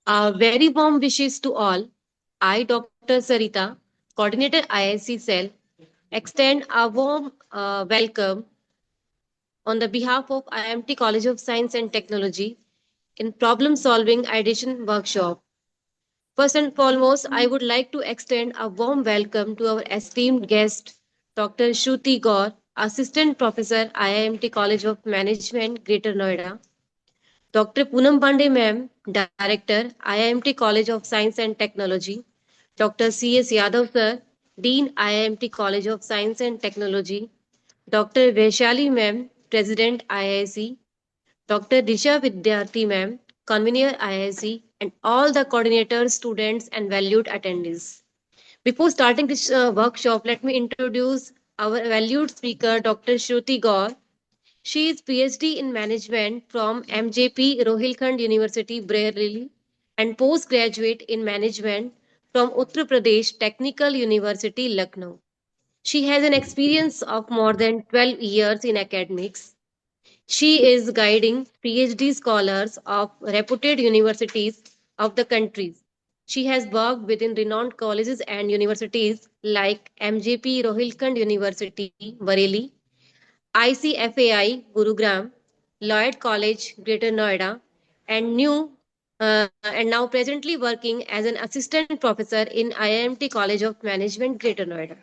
Very warm wishes to all. I, Dr. Sarita, Coordinator IIC Cell, extend a warm welcome on the behalf of IIMT College of Science and Technology in Problem Solving Ideation Workshop. First and foremost, I would like to extend a warm welcome to our esteemed guest, Dr. Shruti Gaur, Assistant Professor, IIMT College of Management, Greater Noida. Dr. Poonam Pandey Ma'am, Director, IIMT College of Science and Technology. Dr. C.S. Yadav Sir, Dean, IIMT College of Science and Technology. Dr. Vaishali Ma'am, President, IIC. Dr. Disha Vidyarthi Ma'am, Convener, IIC, and all the coordinators, students, and valued attendees. Before starting this workshop, let me introduce our valued speaker, Dr. Shruti Gaur. She is PhD in Management from MJP Rohilkhand University, Bareilly, and postgraduate in Management from Uttar Pradesh Technical University, Lucknow. She has an experience of more than 12 years in academics. She is guiding PhD scholars of reputed universities of the countries. She has worked within renowned colleges and universities like MJP Rohilkhand University, Bareilly, ICFAI Gurugram, Lloyd College, Greater Noida, and now presently working as an assistant professor in IIMT College of Management, Greater Noida.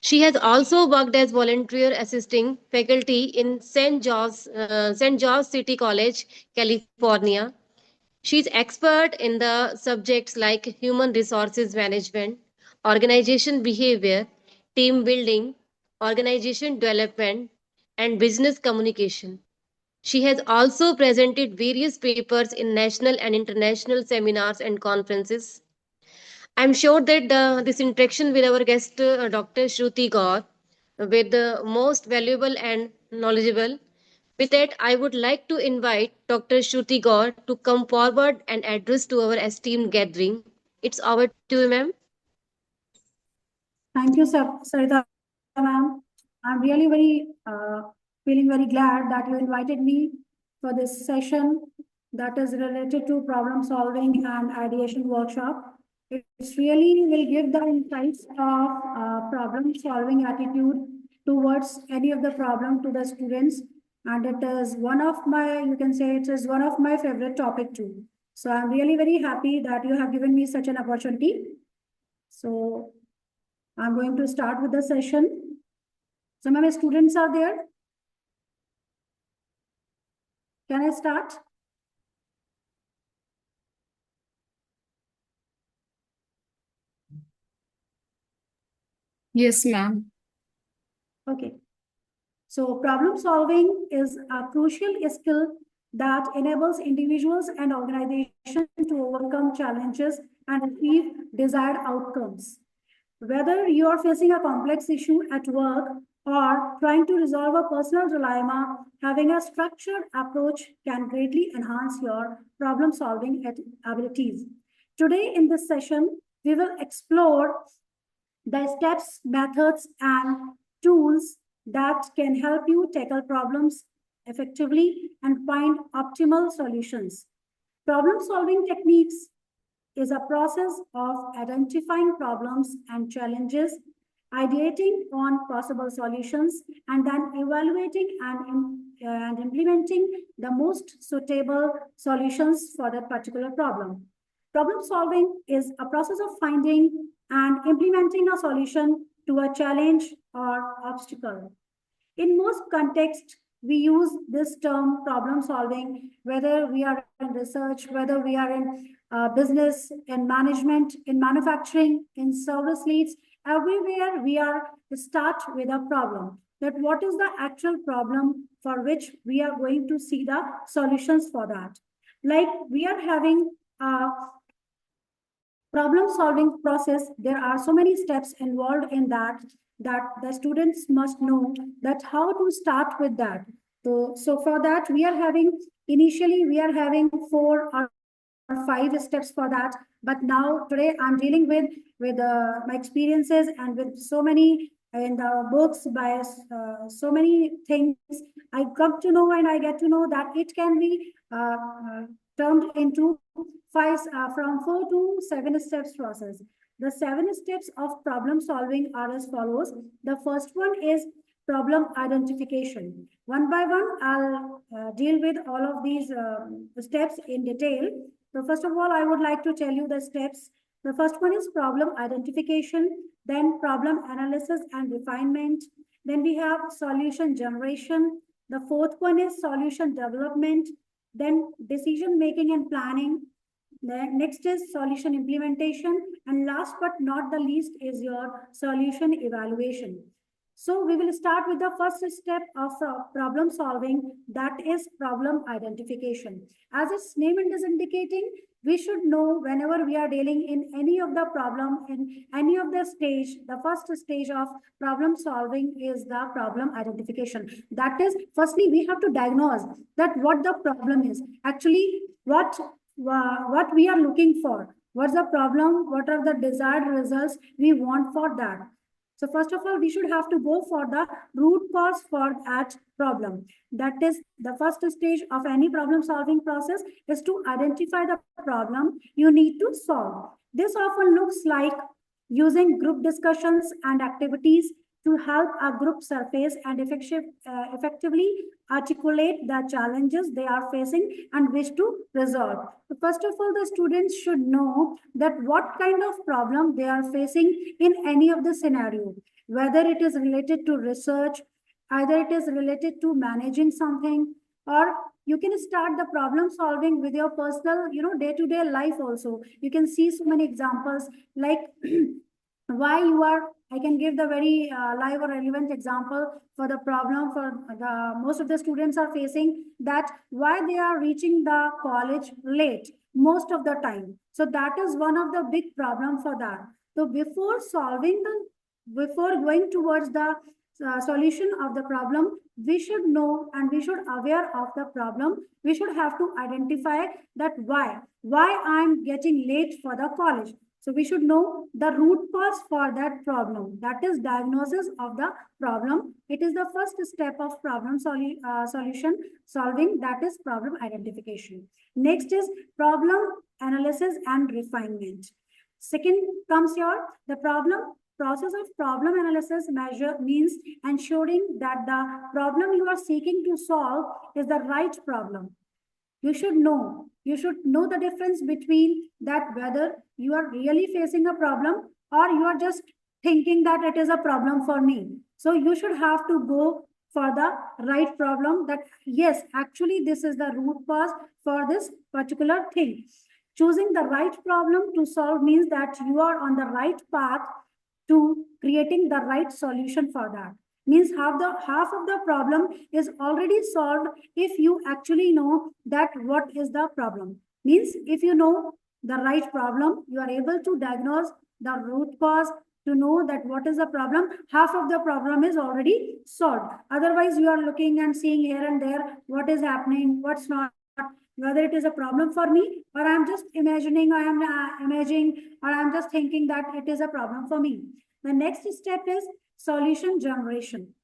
She has also worked as volunteer assisting faculty in St. George City College, California. She is expert in the subjects like human resources management, organization behavior, team building, organization development, and business communication. She has also presented various papers in national and international seminars and conferences. I'm sure that this interaction with our guest, Dr. Shruti Gaur, with the most valuable and knowledgeable. With that, I would like to invite Dr. Shruti Gaur to come forward and address to our esteemed gathering. It's over to you, ma'am. Thank you, Sarita ma'am. I'm really feeling very glad that you invited me for this session that is related to problem solving and ideation workshop. It's really will give the insights of problem solving attitude towards any of the problem to the students. And it is one of my, you can say it is one of my favorite topic too. So I'm really very happy that you have given me such an opportunity. So I'm going to start with the session. So my students are there. Can I start? Yes, ma'am. Okay. So problem solving is a crucial skill that enables individuals and organizations to overcome challenges and achieve desired outcomes. Whether you are facing a complex issue at work or trying to resolve a personal dilemma, having a structured approach can greatly enhance your problem solving abilities. Today in this session, we will explore the steps, methods, and tools that can help you tackle problems effectively and find optimal solutions. Problem solving techniques is a process of identifying problems and challenges, ideating on possible solutions, and then evaluating and implementing the most suitable solutions for that particular problem. Problem solving is a process of finding and implementing a solution to a challenge or obstacle. In most contexts, we use this term problem solving, whether we are in research, whether we are in business, in management, in manufacturing, in service leads, everywhere we are start with a problem. That what is the actual problem for which we are going to see the solutions for that. Like we are having a problem solving process, there are so many steps involved in that the students must know that how to start with that. So for that we are having initially we are having 4 or 5 steps for that, but now today I'm dealing with my experiences and with so many in the books by so many things I come to know and I get to know that it can be termed into from 4 to 7 steps process. The 7 steps of problem solving are as follows. The first one is problem identification. One by one, I'll deal with all of these steps in detail. So first of all, I would like to tell you the steps. The first one is problem identification, then problem analysis and refinement. Then we have solution generation. The fourth one is solution development, then decision making and planning. Next is solution implementation. And last but not the least is your solution evaluation. So we will start with the first step of problem solving, that is problem identification. As its name is indicating, we should know whenever we are dealing in any of the problem, in any of the stage, the first stage of problem solving is the problem identification. That is, firstly, we have to diagnose that what the problem is. Actually, what we are looking for. What's the problem? What are the desired results we want for that? So first of all, we should have to go for the root cause for that problem. That is the first stage of any problem solving process is to identify the problem you need to solve. This often looks like using group discussions and activities to help a group surface and effectively articulate the challenges they are facing and wish to resolve. So first of all, the students should know that what kind of problem they are facing in any of the scenario, whether it is related to research, either it is related to managing something, or you can start the problem solving with your personal, day-to-day life also. You can see so many examples like why you are, I can give the very live or relevant example for the problem for the most of the students are facing, that why they are reaching the college late most of the time. So that is one of the big problem for that. So before going towards the solution of the problem, we should know and we should aware of the problem. We should have to identify that why I'm getting late for the college. So we should know the root cause for that problem. That is diagnosis of the problem. It is the first step of problem solution solving, that is problem identification. Next is problem analysis and refinement. Second comes here the process of problem analysis measure means ensuring that the problem you are seeking to solve is the right problem. You should know the difference between that, whether you are really facing a problem or you are just thinking that it is a problem for me. So you should have to go for the right problem, that yes, actually this is the root cause for this particular thing. Choosing the right problem to solve means that you are on the right path to creating the right solution for that. Means half of the problem is already solved if you actually know that what is the problem. Means if you know the right problem, you are able to diagnose the root cause, to know that what is the problem, half of the problem is already solved. Otherwise, you are looking and seeing here and there what is happening, what's not, whether it is a problem for me, or I'm just imagining, or I'm just thinking that it is a problem for me. The next step is solution generation.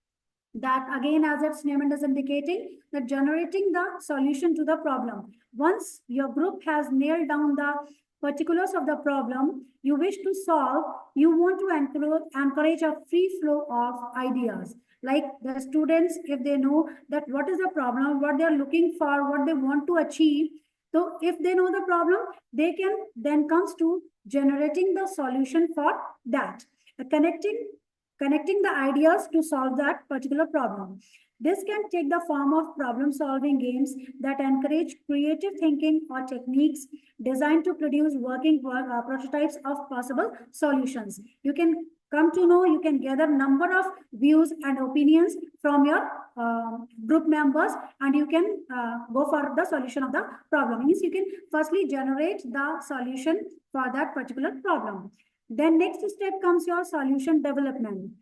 That again, as its name is indicating, that generating the solution to the problem. Once your group has nailed down the particulars of the problem you wish to solve, you want to encourage a free flow of ideas. Like the students, if they know that what is the problem, what they are looking for, what they want to achieve, so if they know the problem, they can then comes to generating the solution for that. Connecting the ideas to solve that particular problem. This can take the form of problem-solving games that encourage creative thinking or techniques designed to produce working prototypes of possible solutions. You can come to know, you can gather number of views and opinions from your group members, and you can go for the solution of the problem. Means you can firstly generate the solution for that particular problem. Then next step comes your solution development.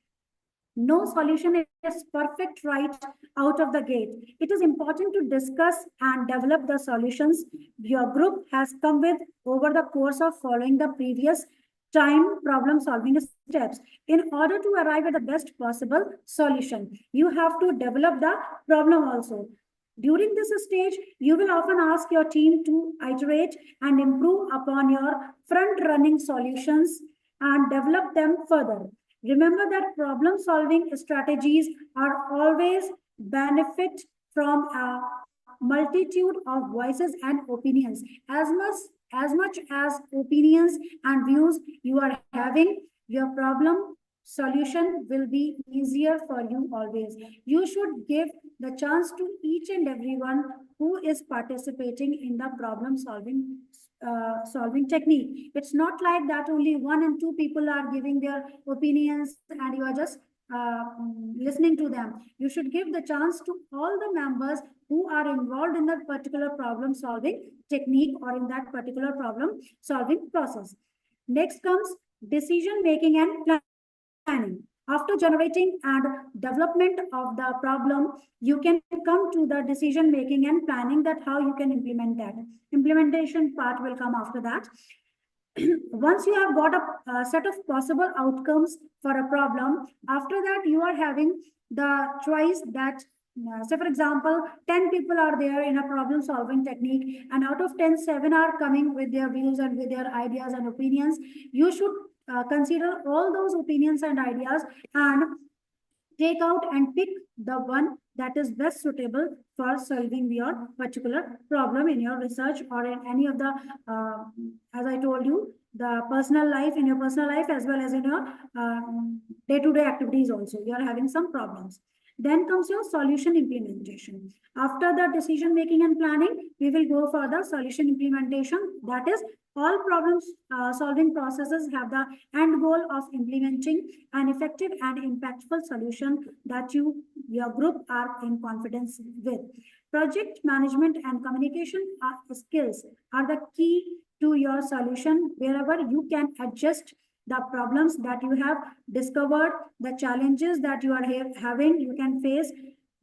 No solution is perfect right out of the gate. It is important to discuss and develop the solutions your group has come with over the course of following the previous time problem solving steps. In order to arrive at the best possible solution, you have to develop the problem also. During this stage, you will often ask your team to iterate and improve upon your front-running solutions and develop them further. Remember that problem-solving strategies are always benefit from a multitude of voices and opinions. As much as opinions and views you are having, your problem solution will be easier for you always. You should give the chance to each and everyone who is participating in the problem solving technique. It's not like that only one and two people are giving their opinions and you are just listening to them. You should give the chance to all the members who are involved in that particular problem solving technique or in that particular problem solving process. Next comes decision making and planning. After generating and development of the problem, you can come to the decision making and planning, that how you can implement that. Implementation part will come after that. Once you have got a set of possible outcomes for a problem, after that you are having the choice that say for example 10 people are there in a problem solving technique, and out of 10, 7 are coming with their views and with their ideas and opinions. You should consider all those opinions and ideas and take out and pick the one that is best suitable for solving your particular problem in your research or in any of the, as I told you, the personal life, in your personal life, as well as in your day-to-day activities also. You are having some problems. Then comes your solution implementation. After the decision making and planning, we will go for the solution implementation. That is, all problems solving processes have the end goal of implementing an effective and impactful solution that your group are in confidence with. Project management and communication skills are the key to your solution. Wherever you can adjust the problems that you have discovered, the challenges that you are having, you can face.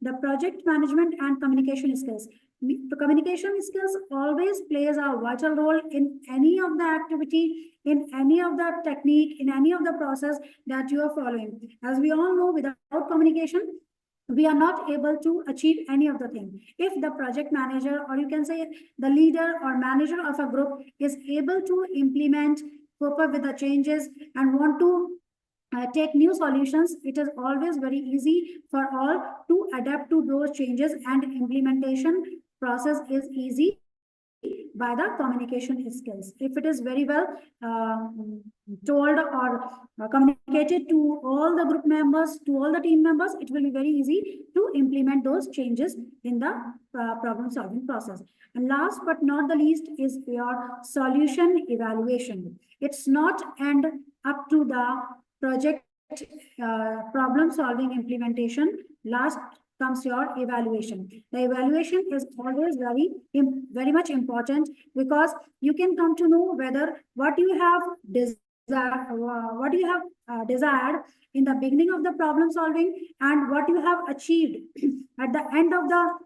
The project management and communication skills. The communication skills always plays a vital role in any of the activity, in any of the technique, in any of the process that you are following. As we all know, without communication, we are not able to achieve any of the thing. If the project manager, or you can say the leader or manager of a group, is able to implement, cope up with the changes and want to take new solutions, it is always very easy for all to adapt to those changes, and implementation process is easy by the communication skills. If it is very well told or communicated to all the group members, to all the team members, it will be very easy to implement those changes in the problem solving process. And last but not the least is your solution evaluation. It's not end up to the project problem solving implementation. Last comes your evaluation. The evaluation is always very much important, because you can come to know whether what you have desired in the beginning of the problem solving and what you have achieved at the end of the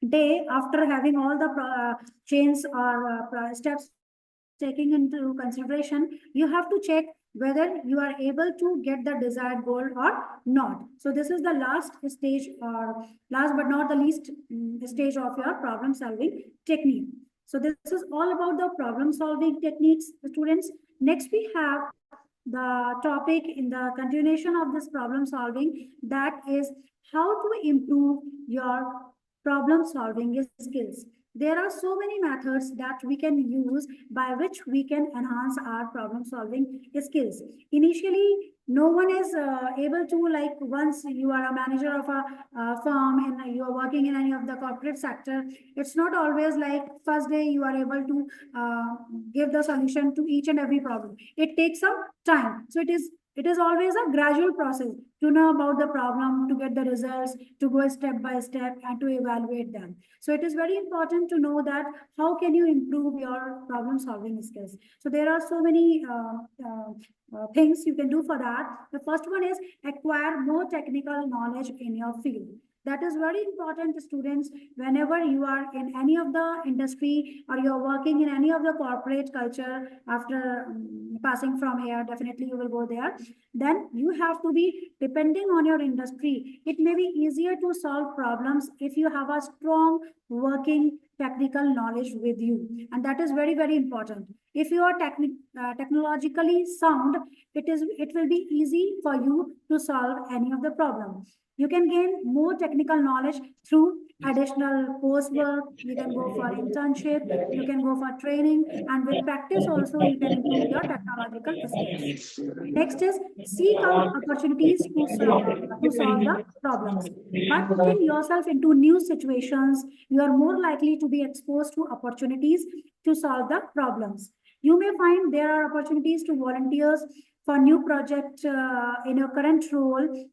day, after having all the chains or steps taking into consideration, you have to check whether you are able to get the desired goal or not. So this is the last stage, or last but not the least stage of your problem solving technique. So this is all about the problem solving techniques, students. Next, we have the topic in the continuation of this problem solving, that is how to improve your problem solving skills. There are so many methods that we can use by which we can enhance our problem solving skills. Initially, no one is able to, like, once you are a manager of a firm and you are working in any of the corporate sector, it's not always like first day you are able to give the solution to each and every problem. It takes some time. So it is always a gradual process to know about the problem, to get the results, to go step by step and to evaluate them. So it is very important to know that how can you improve your problem solving skills. So there are so many things you can do for that. The first one is acquire more technical knowledge in your field. That is very important, students. Whenever you are in any of the industry or you're working in any of the corporate culture, after passing from here, definitely you will go there. Then you have to be depending on your industry. It may be easier to solve problems if you have a strong working technical knowledge with you, and that is very, very important. If you are technologically sound, it will be easy for you to solve any of the problems. You can gain more technical knowledge through additional coursework. You can go for internship, you can go for training, and with practice also you can improve your technological skills. Next is seek out opportunities to solve the problems. By putting yourself into new situations, you are more likely to be exposed to opportunities to solve the problems. You may find there are opportunities to volunteers for new project in your current role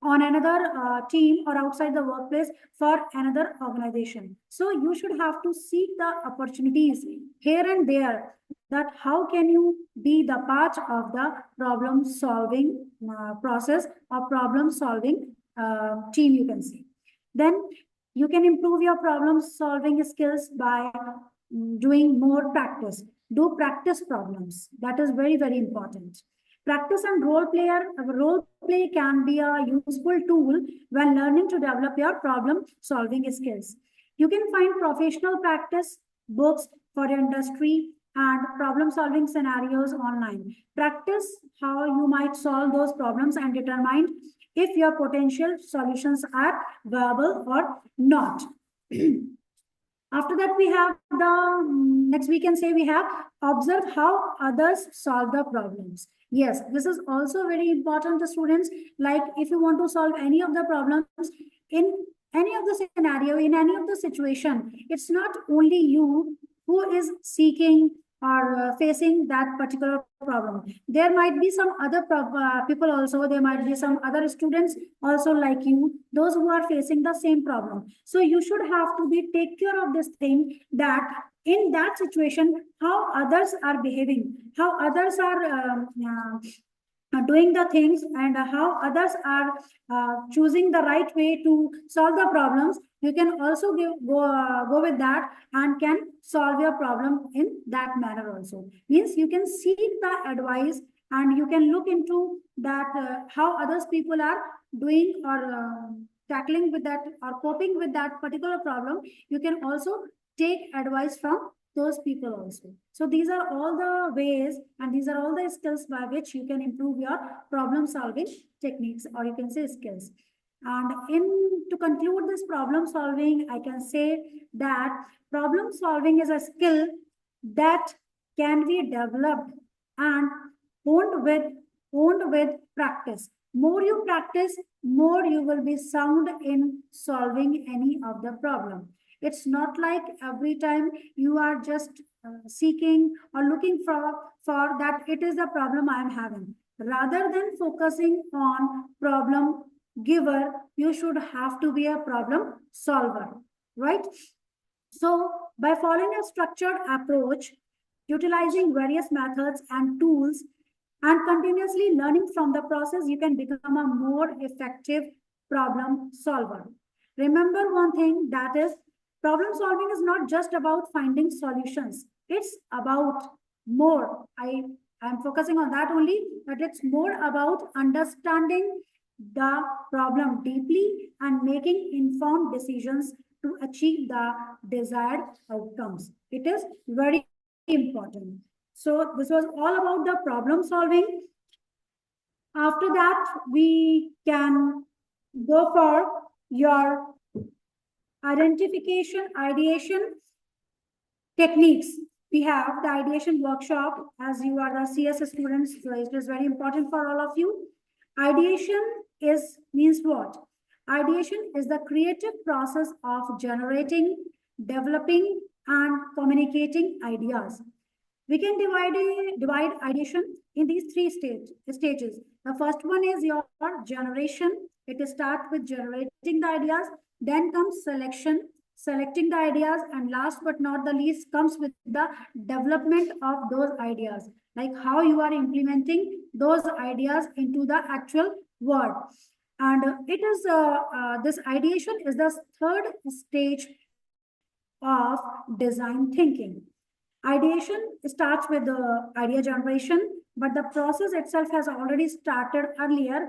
on another team or outside the workplace for another organization. So you should have to seek the opportunities here and there, that how can you be the part of the problem solving process or problem solving team, you can say. Then you can improve your problem solving skills by doing more practice. Do practice problems. That is very, very important. Practice and role play can be a useful tool when learning to develop your problem solving skills. You can find professional practice books for your industry and problem solving scenarios online. Practice how you might solve those problems and determine if your potential solutions are viable or not. After that, we have the next, we can say we have observe how others solve the problems. Yes, this is also very important to students. Like if you want to solve any of the problems in any of the scenario, in any of the situation, it's not only you who is seeking or facing that particular problem. There might be some other people also, there might be some other students also like you, those who are facing the same problem. So you should have to be take care of this thing, that in that situation, how others are behaving, how others are doing the things, and how others are choosing the right way to solve the problems. You can also go with that and can solve your problem in that manner also. Means you can seek the advice and you can look into that how others people are doing or tackling with that or coping with that particular problem. You can also take advice from those people also. So these are all the ways and these are all the skills by which you can improve your problem solving techniques, or you can say skills. And to conclude this problem solving, I can say that problem solving is a skill that can be developed and honed with practice. More you practice, more you will be sound in solving any of the problem. It's not like every time you are just seeking or looking for that it is the problem I am having. Rather than focusing on problem giver, you should have to be a problem solver, right? So by following a structured approach, utilizing various methods and tools, and continuously learning from the process, you can become a more effective problem solver. Remember one thing, that is, problem solving is not just about finding solutions. It's about more. I'm focusing on that only, but it's more about understanding the problem deeply and making informed decisions to achieve the desired outcomes. It is very important. So this was all about the problem solving. After that, we can go for your identification, ideation techniques. We have the ideation workshop. As you are the CS students, so it is very important for all of you. Ideation means what? Ideation is the creative process of generating, developing, and communicating ideas. We can divide ideation in these three stages. The first one is your generation. It starts with generating the ideas. Then comes selecting the ideas. And last but not the least comes with the development of those ideas. Like how you are implementing those ideas into the actual world. And it is this ideation is the third stage of design thinking. Ideation starts with the idea generation, but the process itself has already started earlier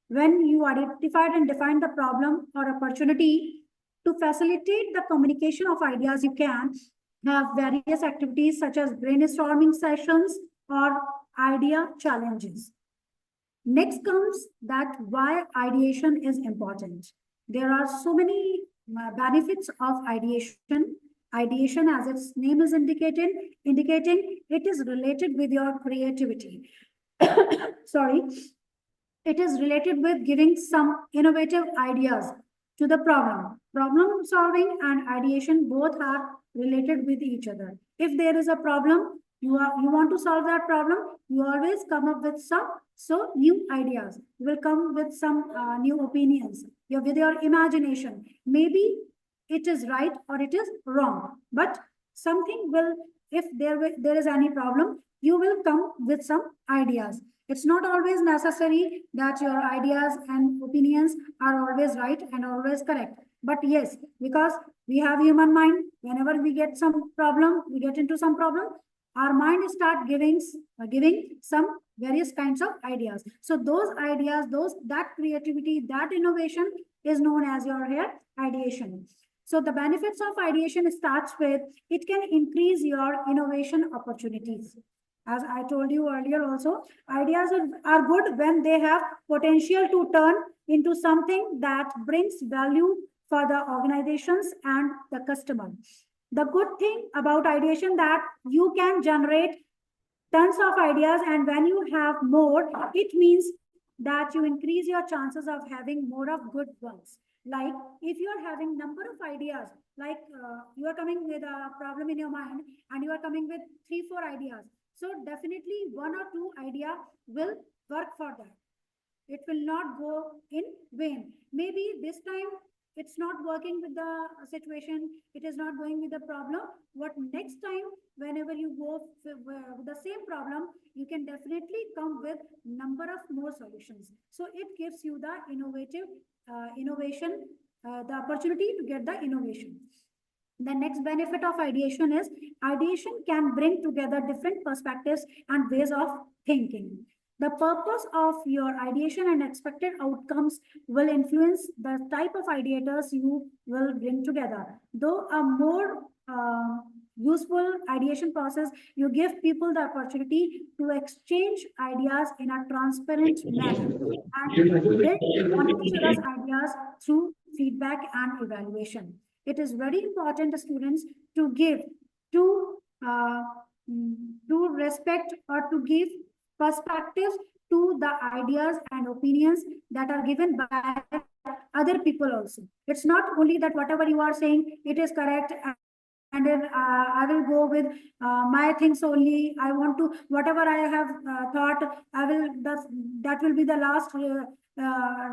when you identified and defined the problem or opportunity. To facilitate the communication of ideas, you can have various activities such as brainstorming sessions or idea challenges. Next comes that why ideation is important. There are so many benefits of ideation. Ideation, as its name is indicating it is related with your creativity. Sorry, it is related with giving some innovative ideas to the problem. Problem solving and ideation both are related with each other. If there is a problem, you want to solve that problem, you always come up with some new ideas. You will come with some new opinions. With your imagination. Maybe it is right or it is wrong, but something will, if there is any problem, you will come with some ideas. It's not always necessary that your ideas and opinions are always right and always correct. But yes, because we have human mind, whenever we get some problem, we get into some problem, our mind start giving some various kinds of ideas. So those ideas, that creativity, that innovation is known as your here ideation. So the benefits of ideation starts with it can increase your innovation opportunities. As I told you earlier also, ideas are good when they have potential to turn into something that brings value for the organizations and the customer. The good thing about ideation that you can generate tons of ideas, and when you have more, it means that you increase your chances of having more of good ones. Like if you are having number of ideas, like you are coming with a problem in your mind and you are coming with 3-4 ideas, so definitely one or two idea will work for that. It will not go in vain. Maybe this time it's not working with the situation, it is not going with the problem. What next time, whenever you go with the same problem, you can definitely come with number of more solutions. So it gives you the innovation, the opportunity to get the innovation. The next benefit of ideation is ideation can bring together different perspectives and ways of thinking. The purpose of your ideation and expected outcomes will influence the type of ideators you will bring together. Though a more useful ideation process, you give people the opportunity to exchange ideas in a transparent manner and build on each other's ideas through feedback and evaluation. It is very important, students, to give, to uh, to respect or to give perspectives to the ideas and opinions that are given by other people also. It's not only that whatever you are saying, it is correct, and then I will go with my things only. I want to, whatever I have thought, I will, that will be the last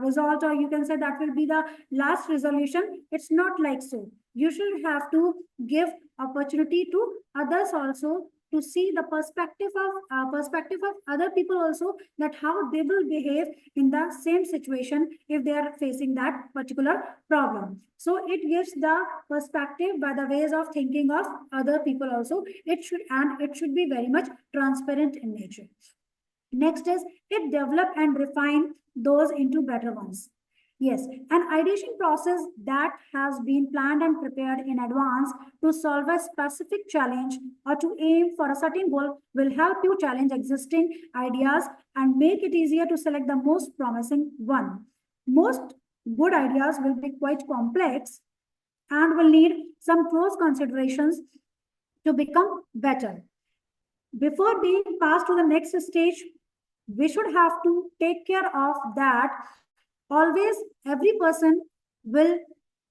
result, or you can say that will be the last resolution. It's not like so. You should have to give opportunity to others also to see the perspective of other people also, that how they will behave in the same situation if they are facing that particular problem. So it gives the perspective by the ways of thinking of other people also. It should be very much transparent in nature. Next is it develop and refine those into better ones. Yes, an ideation process that has been planned and prepared in advance to solve a specific challenge or to aim for a certain goal will help you challenge existing ideas and make it easier to select the most promising one. Most good ideas will be quite complex and will need some close considerations to become better. Before being passed to the next stage, we should have to take care of that. Always every person will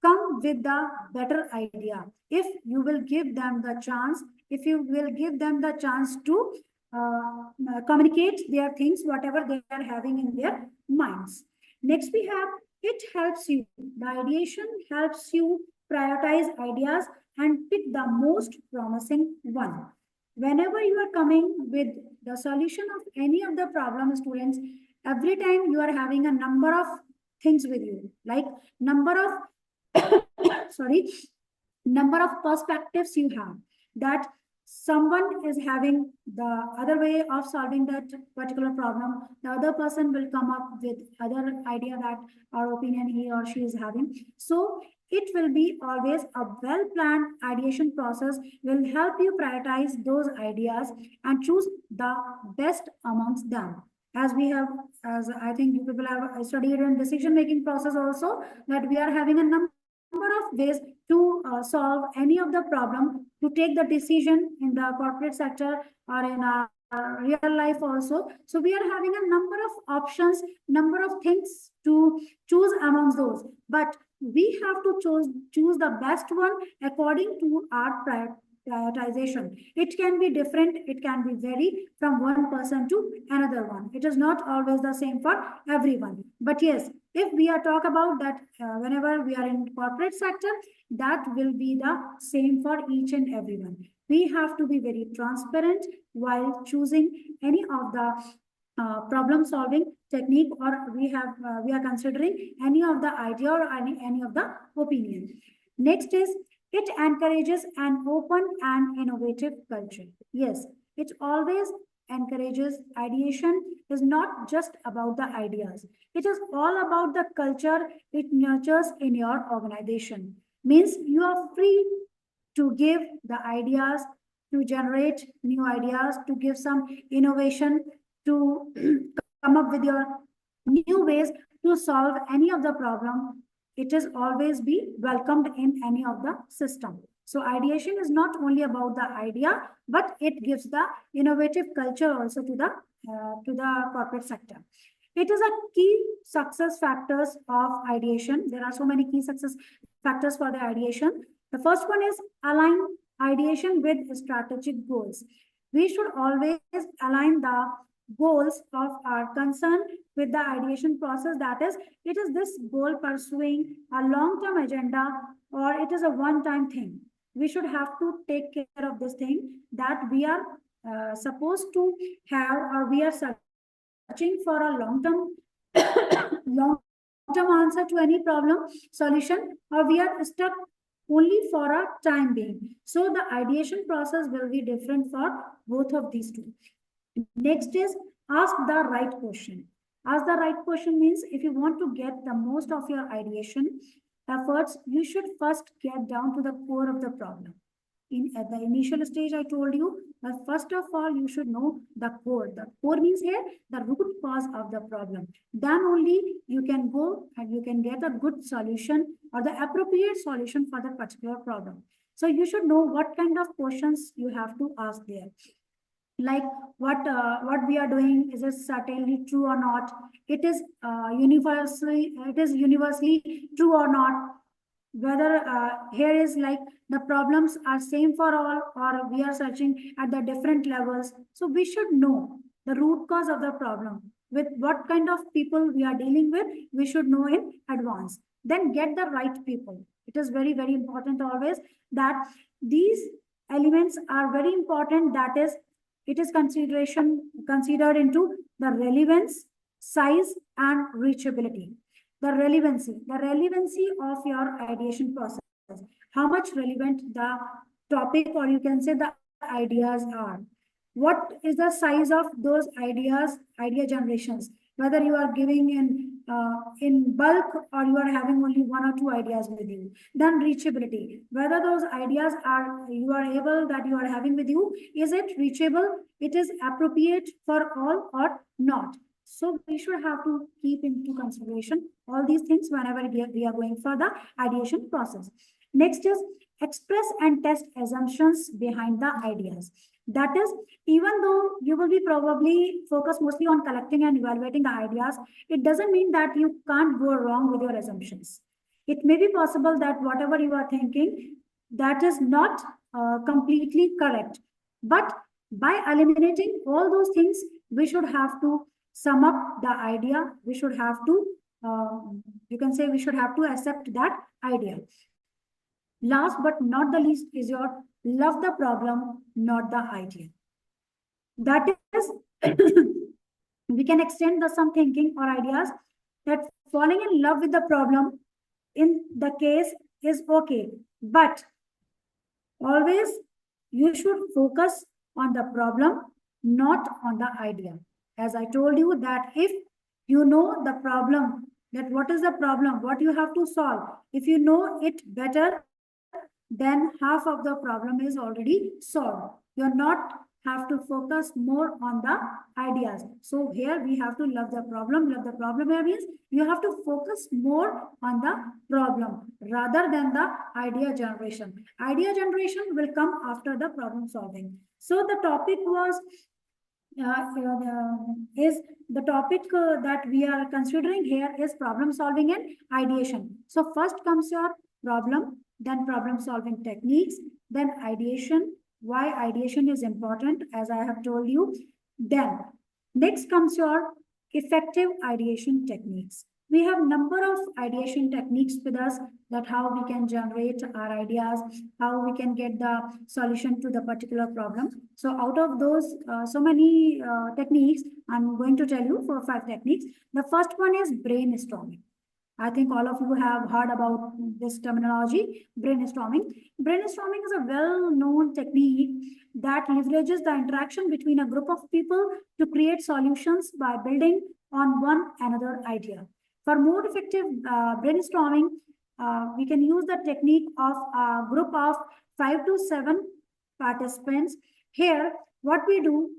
come with the better idea if you will give them the chance, if you will give them the chance to communicate their things, whatever they are having in their minds. Next we have, it helps you, the ideation helps you prioritize ideas and pick the most promising one. Whenever you are coming with the solution of any of the problem, students, every time you are having a number of things with you, like number of sorry, number of perspectives you have, that someone is having the other way of solving that particular problem, the other person will come up with other idea that or opinion he or she is having. So it will be always a well planned ideation process will help you prioritize those ideas and choose the best amongst them. As we have, as I think you people have studied in decision making process also, that we are having a number of ways to solve any of the problem, to take the decision in the corporate sector or in our real life also. So we are having a number of options, number of things to choose amongst those, but we have to choose the best one according to our prioritization. It can be different, it can be vary from one person to another one. It is not always the same for everyone. But yes, if we are talk about that, whenever we are in corporate sector, that will be the same for each and everyone. We have to be very transparent while choosing any of the problem solving technique, or we are considering any of the idea or any of the opinion. Next is, it encourages an open and innovative culture. Yes, it always encourages. Ideation is not just about the ideas, it is all about the culture it nurtures in your organization. Means you are free to give the ideas, to generate new ideas, to give some innovation, to come up with your new ways to solve any of the problem. It is always be welcomed in any of the system. So ideation is not only about the idea, but it gives the innovative culture also to the corporate sector. It is a key success factors of ideation. There are so many key success factors for the ideation. The first one is align ideation with strategic goals. We should always align the goals of our concern with the ideation process. That is, it is this goal pursuing a long-term agenda, or it is a one-time thing. We should have to take care of this thing that we are supposed to have, or we are searching for a long-term answer to any problem solution, or we are stuck only for a time being. So the ideation process will be different for both of these two. Next is, ask the right question. Ask the right question means, if you want to get the most of your ideation efforts, you should first get down to the core of the problem. At the initial stage, I told you that first of all, you should know the core. The core means here the root cause of the problem. Then only you can go and you can get a good solution or the appropriate solution for that particular problem. So you should know what kind of questions you have to ask there. Like what we are doing, is it certainly true or not? It is universally true or not? Whether here is like the problems are same for all, or we are searching at the different levels. So we should know the root cause of the problem, with what kind of people we are dealing with. We should know in advance, then get the right people. It is very, very important always that these elements are very important. That is, it is considered into the relevance, size, and reachability. The relevancy of your ideation process, how much relevant the topic, or you can say the ideas are. What is the size of those idea generations? Whether you are giving in bulk, or you are having only one or two ideas with you. Then reachability, whether those ideas you are able that you are having with you, is it reachable? It is appropriate for all or not? So we should have to keep into consideration all these things whenever we are going for the ideation process. Next is, express and test assumptions behind the ideas. That is, even though you will be probably focused mostly on collecting and evaluating the ideas, it doesn't mean that you can't go wrong with your assumptions. It may be possible that whatever you are thinking, that is not completely correct. But by eliminating all those things, we should have to sum up the idea. We should have to, you can say, we should have to accept that idea. Last but not the least is your love the problem, not the idea. That is, we can extend the some thinking or ideas that falling in love with the problem in the case is okay, but always you should focus on the problem, not on the idea. As I told you that if you know the problem, that what is the problem, what you have to solve, if you know it better, then half of the problem is already solved. You're not have to focus more on the ideas. So here we have to love the problem. Love the problem here means you have to focus more on the problem rather than the idea generation. Idea generation will come after the problem solving. So the topic was is the topic that we are considering here is problem solving and ideation. So first comes your problem, then problem solving techniques, then ideation, why ideation is important, as I have told you. Then next comes your effective ideation techniques. We have number of ideation techniques with us, that how we can generate our ideas, how we can get the solution to the particular problem. So out of those so many techniques, I'm going to tell you for 5 techniques. The first one is brainstorming. I think all of you have heard about this terminology, brainstorming. Brainstorming is a well-known technique that leverages the interaction between a group of people to create solutions by building on one another idea. For more effective brainstorming, we can use the technique of a group of 5 to 7 participants. Here, what we do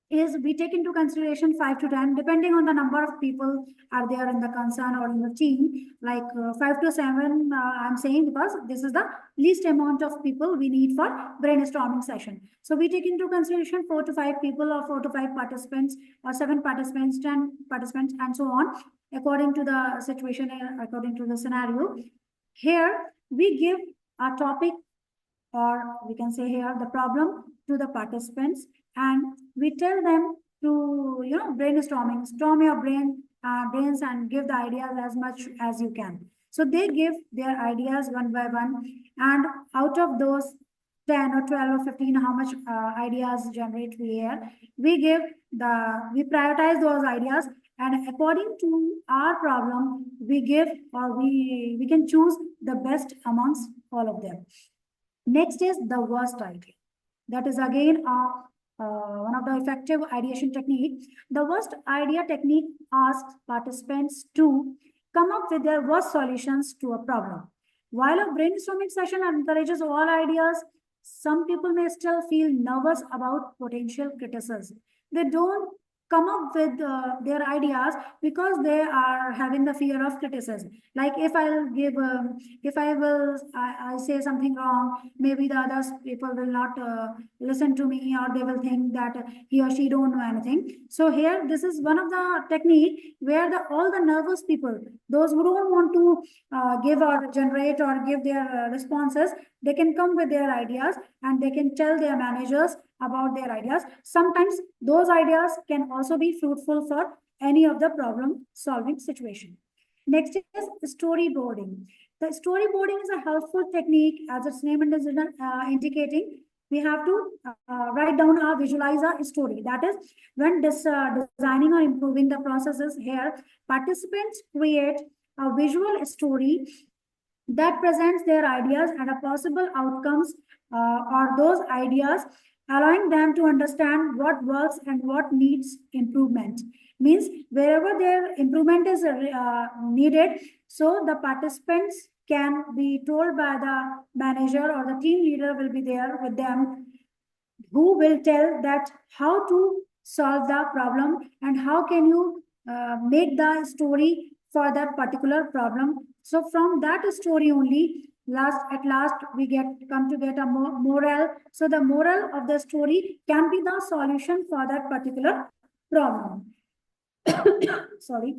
is we take into consideration 5 to 10, depending on the number of people are there in the concern or in the team, like 5 to 7, I'm saying because this is the least amount of people we need for brainstorming session. So we take into consideration 4 to 5 people or 4 to 5 participants or 7 participants, 10 participants, and so on, according to the situation, according to the scenario. Here, we give a topic, or we can say here the problem, to the participants, and we tell them to brainstorming, storm your brains and give the ideas as much as you can. So they give their ideas one by one, and out of those 10 or 12 or 15, how much ideas generate we here, we prioritize those ideas, and according to our problem, we give, or we can choose the best amongst all of them. Next is the worst idea. That is again one of the effective ideation technique. The worst idea technique asks participants to come up with their worst solutions to a problem. While a brainstorming session encourages all ideas, some people may still feel nervous about potential criticism. They don't come up with their ideas because they are having the fear of criticism. Like if I say something wrong, maybe the other people will not listen to me, or they will think that he or she don't know anything. So here, this is one of the technique where all the nervous people, those who don't want to give or generate or give their responses, they can come with their ideas and they can tell their managers about their ideas. Sometimes those ideas can also be fruitful for any of the problem solving situation. Next is storyboarding. The storyboarding is a helpful technique, as its name is indicating. We have to write down or visualize a story. That is, when designing or improving the processes here, participants create a visual story that presents their ideas and a possible outcomes or those ideas, allowing them to understand what works and what needs improvement. Means wherever their improvement is needed, so the participants can be told by the manager, or the team leader will be there with them, who will tell that how to solve the problem and how can you make the story for that particular problem. So from that story only, at last we come to get a moral. So the moral of the story can be the solution for that particular problem. Sorry.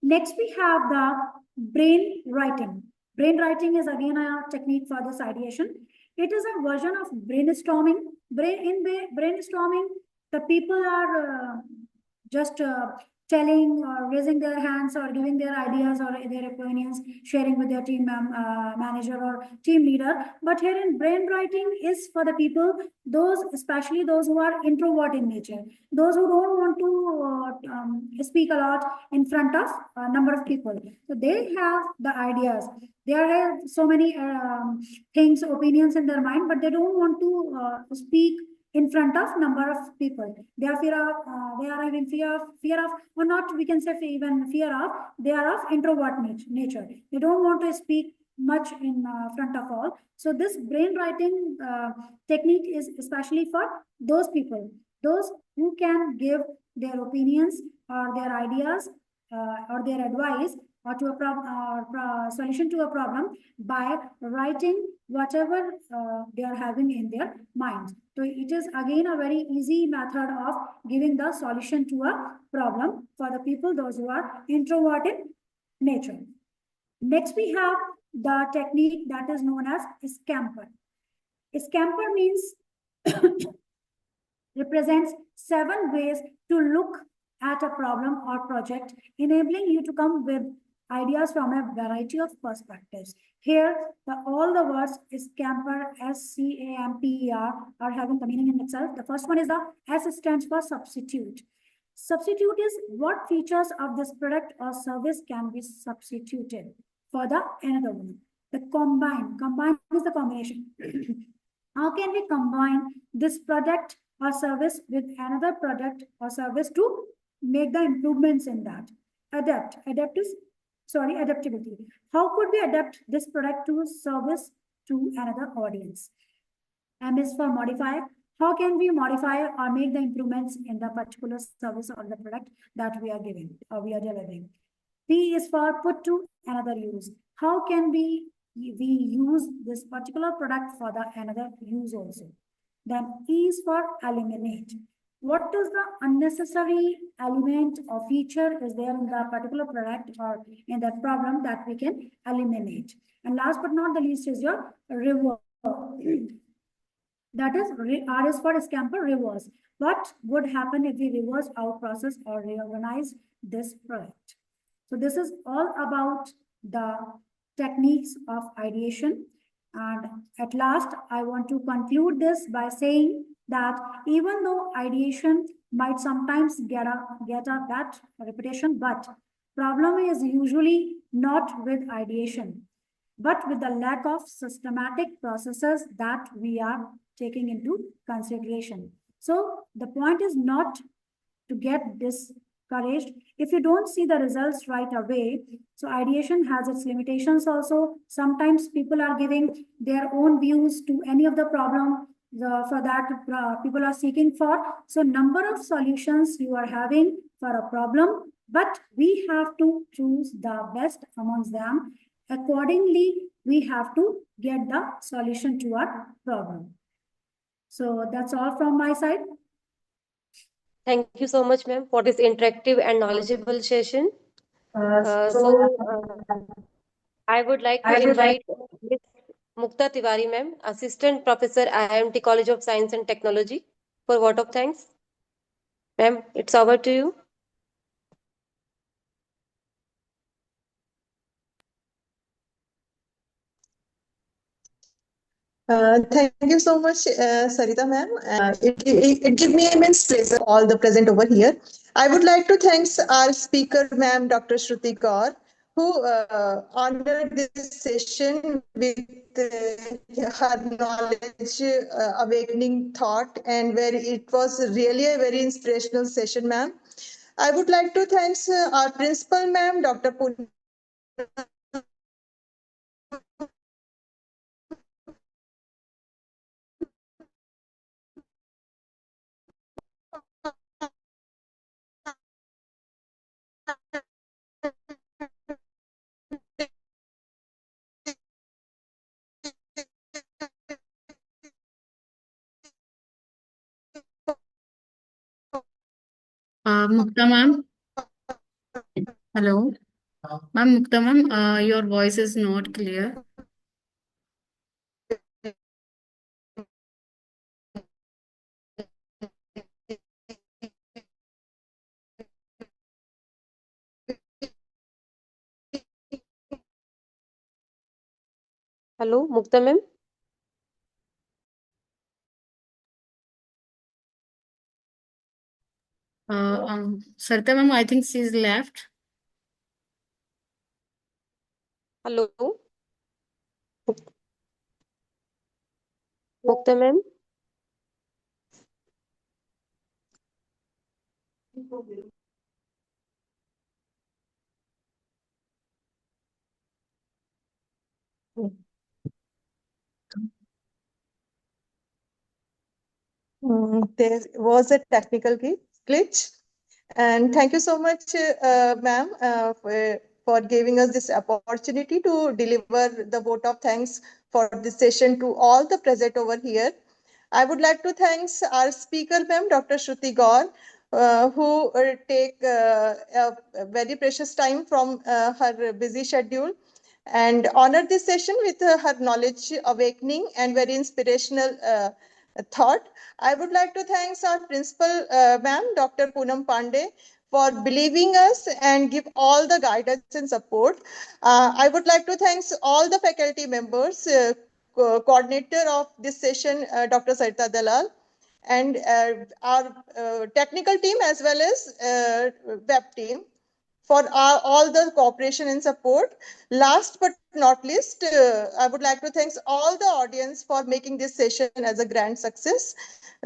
Next, we have the brain writing. Brain writing is again a technique for this ideation. It is a version of brainstorming. In brainstorming, the people are just telling or raising their hands or giving their ideas or their opinions, sharing with their team manager or team leader. But here in brainwriting is for the people, those, especially those who are introvert in nature, those who don't want to speak a lot in front of a number of people. So they have the ideas. There are so many things, opinions in their mind, but they don't want to speak in front of number of people. They are they are having fear of, or not, we can say even fear of, they are of introvert nature. They don't want to speak much in front of all. So this brainwriting technique is especially for those people, those who can give their opinions or their ideas or their advice or to a problem or solution to a problem by writing whatever they are having in their minds. So it is again a very easy method of giving the solution to a problem for the people, those who are introverted nature. Next, we have the technique that is known as scamper. Scamper means represents 7 ways to look at a problem or project, enabling you to come with ideas from a variety of perspectives. Here, all the words scamper, S-C-A-M-P-E-R, are having the meaning in itself. The first one is the S stands for substitute. Substitute is what features of this product or service can be substituted for the another one. The combine is the combination. How can we combine this product or service with another product or service to make the improvements in that? Adaptability. How could we adapt this product to service to another audience? M is for modify. How can we modify or make the improvements in the particular service or the product that we are giving or we are delivering? P is for put to another use. How can we use this particular product for the another use also? Then E is for eliminate. What is the unnecessary element or feature is there in the particular product or in that problem that we can eliminate? And last but not the least is your reverse. That is, R is for scamper, reverse. What would happen if we reverse our process or reorganize this product? So this is all about the techniques of ideation. And at last, I want to conclude this by saying that even though ideation might sometimes get a bad reputation, but problem is usually not with ideation, but with the lack of systematic processes that we are taking into consideration. So the point is not to get discouraged if you don't see the results right away. So ideation has its limitations also. Sometimes people are giving their own views to any of the problem for that people are seeking for. So number of solutions you are having for a problem, but we have to choose the best amongst them. Accordingly, we have to get the solution to our problem. So that's all from my side. Thank you so much, ma'am, for this interactive and knowledgeable session. Uh, So, so I would like to I would like invite Ms. Mukta Tiwari, ma'am, Assistant Professor, IIMT College of Science and Technology, for vote of thanks. Ma'am, it's over to you. Thank you so much, Sarita ma'am. It gives me immense pleasure all the present over here. I would like to thank our speaker ma'am, Dr. Shruti Kaur, who honored this session with her knowledge, awakening thought, and where it was really a very inspirational session, ma'am. I would like to thank our principal ma'am, Dr. Poonam, Mukta ma'am, hello. Ma'am, Mukta ma'am, your voice is not clear. Hello, Mukta ma'am. Sarita ma'am, I think she's left. Hello, Mukta ma'am. There was a technical glitch. And thank you so much, ma'am, for giving us this opportunity to deliver the vote of thanks for this session to all the present over here. I would like to thank our speaker, ma'am, Dr. Shruti Gaur, who take a very precious time from her busy schedule and honor this session with her knowledge awakening and very inspirational thought. I would like to thank our principal, ma'am, Dr. Poonam Pandey, for believing us and give all the guidance and support. I would like to thank all the faculty members, coordinator of this session, Dr. Sarita Dalal, and our technical team as well as web team for all the cooperation and support. Last but not least, I would like to thank all the audience for making this session as a grand success.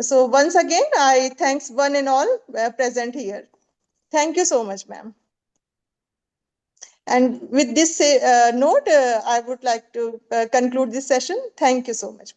So once again, I thanks one and all present here. Thank you so much, ma'am. And with this note, I would like to conclude this session. Thank you so much.